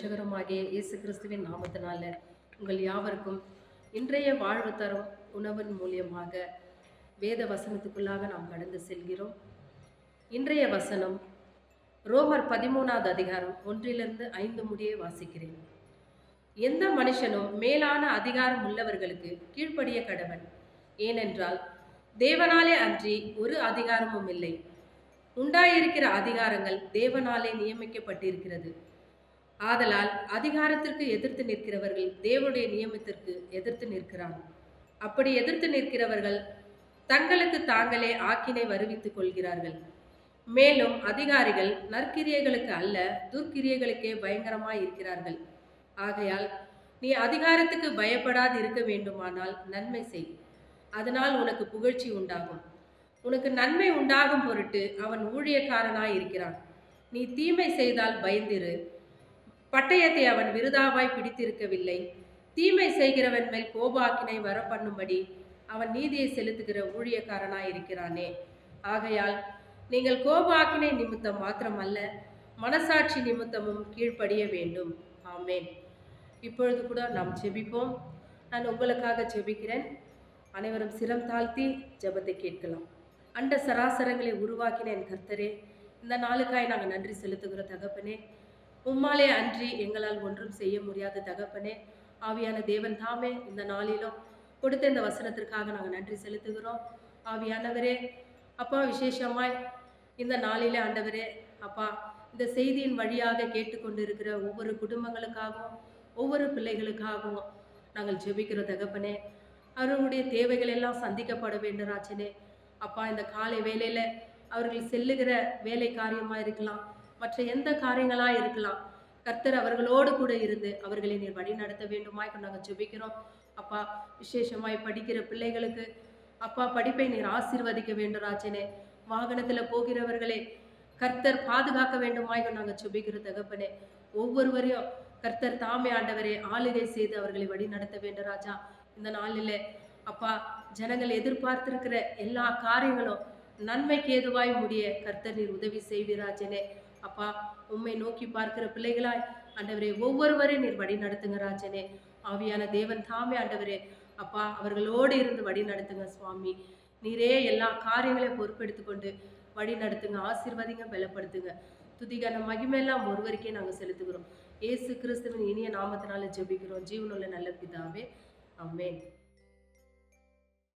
இரட்சகருமாகிய இயேசு கிறிஸ்துவின் நாமத்தினால உங்கள் யாவருக்கும் இன்றைய வாழ்வு தரும் உணவின் மூலியமாக வேத வசனத்துக்குள்ளாக நாம் கடந்து செல்கிறோம். இன்றைய வசனம் ரோமர் 13வது அதிகாரம் 1-5 முடிய வாசிக்கிறேன். எந்த மனுஷனும் மேலான அதிகாரம் உள்ளவர்களுக்கு கீழ்ப்படிய கடவன். ஏனென்றால் தேவனாலே அன்றி ஒரு அதிகாரமும் இல்லை. உண்டாயிருக்கிற அதிகாரங்கள் தேவனாலே நியமிக்கப்பட்டிருக்கிறது. ஆதலால் அதிகாரத்திற்கு எதிர்த்து நிற்கிறவர்கள் தேவனுடைய நியமத்திற்கு எதிர்த்து நிற்கிறான். அப்படி எதிர்த்து நிற்கிறவர்கள் தங்களுக்கு தாங்களே ஆக்கினை வருவித்துக் கொள்கிறார்கள். மேலும் அதிகாரிகள் நற்கிரியைகளுக்கு அல்ல துர்க்கிரியைகளுக்கே பயங்கரமாய் இருக்கிறார்கள். ஆகையால் நீ அதிகாரத்துக்கு பயப்படாது இருக்க வேண்டுமானால் நன்மை செய், அதனால் உனக்கு புகழ்ச்சி உண்டாகும். உனக்கு நன்மை உண்டாகும் பொருட்டு அவன் ஊழியக்காரனாய் இருக்கிறான். நீ தீமை செய்தால் பயந்திரு, பட்டயத்தை அவன் விருதாவாய் பிடித்திருக்கவில்லை. தீமை செய்கிறவன் மேல் கோபாக்கினை வர பண்ணும்படி அவன் நீதியை செலுத்துகிற ஊழியக்காரனாய் இருக்கிறானே. ஆகையால் நீங்கள் கோபாக்கினை நிமித்தம் மாத்திரமல்ல, மனசாட்சி நிமித்தமும் கீழ்ப்படிய வேண்டும். ஆமேன். இப்பொழுது கூட நாம் ஜெபிப்போம். நான் உங்களுக்காக ஜெபிக்கிறேன். அனைவரும் சிரம் தாழ்த்தி ஜெபத்தை கேட்கலாம். அண்ட சராசரங்களை உருவாக்கின என் கர்த்தரே, இந்த நாளுக்காய் நாங்கள் நன்றி செலுத்துகிற தகப்பனே. உம்மாலே அன்றி எங்களால் ஒன்றும் செய்ய முடியாத தகப்பனே. ஆவியான தேவன் தாமே இந்த நாளிலும் கொடுத்த இந்த வசனத்திற்காக நாங்கள் நன்றி செலுத்துகிறோம். ஆவியானவரே அப்பா, விசேஷமாய் இந்த நாளிலே ஆண்டவரே அப்பா, இந்த செய்தியின் வழியாக கேட்டுக்கொண்டு இருக்கிற ஒவ்வொரு குடும்பங்களுக்காகவும் ஒவ்வொரு பிள்ளைகளுக்காகவும் நாங்கள் ஜெபிக்கிற தகப்பனே. அவர்களுடைய தேவைகள் எல்லாம் சந்திக்கப்பட வேண்டும் ராஜனே. அப்பா, இந்த காலை வேலையில அவர்கள் செல்லுகிற வேலை காரியமா இருக்கலாம், மற்ற எந்த காரியங்களா இருக்கலாம், கர்த்தர் அவர்களோடு கூட இருந்து அவர்களை நீர் வழி நடத்த வேண்டுமாய் நாங்கள் ஜெபிக்கிறோம். அப்பா, விசேஷமாய் படிக்கிற பிள்ளைகளுக்கு அப்பா படிப்பை நீர் ஆசீர்வதிக்க வேண்டும் ராஜனே. வாகனத்துல போகிறவர்களே கர்த்தர் பாதுகாக்க வேண்டுமாய் நாங்கள் ஜெபிக்கிற தகப்பனே. ஒவ்வொருவரையும் கர்த்தர் தாமே ஆண்டவரே ஆளுகை செய்து அவர்களை வழி நடத்த வேண்டும் ராஜா. இந்த நாளில் அப்பா, ஜனங்கள் எதிர்பார்த்திருக்கிற எல்லா காரியங்களும் நன்மைக்கு ஏதுவாய் முடிய கர்த்தர் நீர் உதவி செய்வீராஜனே. அப்பா, உம்மை நோக்கி பார்க்கிற பிள்ளைகளாய் ஆண்டவரே ஒவ்வொருவரையும் நீர் வழி நடத்துங்க ராஜனே. ஆவியான தேவன் தாமே ஆண்டவரே அப்பா அவர்களோடு இருந்து வழி நடத்துங்க சுவாமி. நீரே எல்லா காரியங்களையும் பொறுப்பெடுத்து கொண்டு வழி நடத்துங்க, ஆசீர்வதிங்க, பலப்படுத்துங்க. துதிகான மகிமையெல்லாம் ஒருவருக்கே நாங்கள் செலுத்துகிறோம். இயேசு கிறிஸ்துவின் இனிய நாமத்தினால ஜெபிக்கிறோம் ஜீவனுள்ள நல்ல பிதாவே. ஆமென்.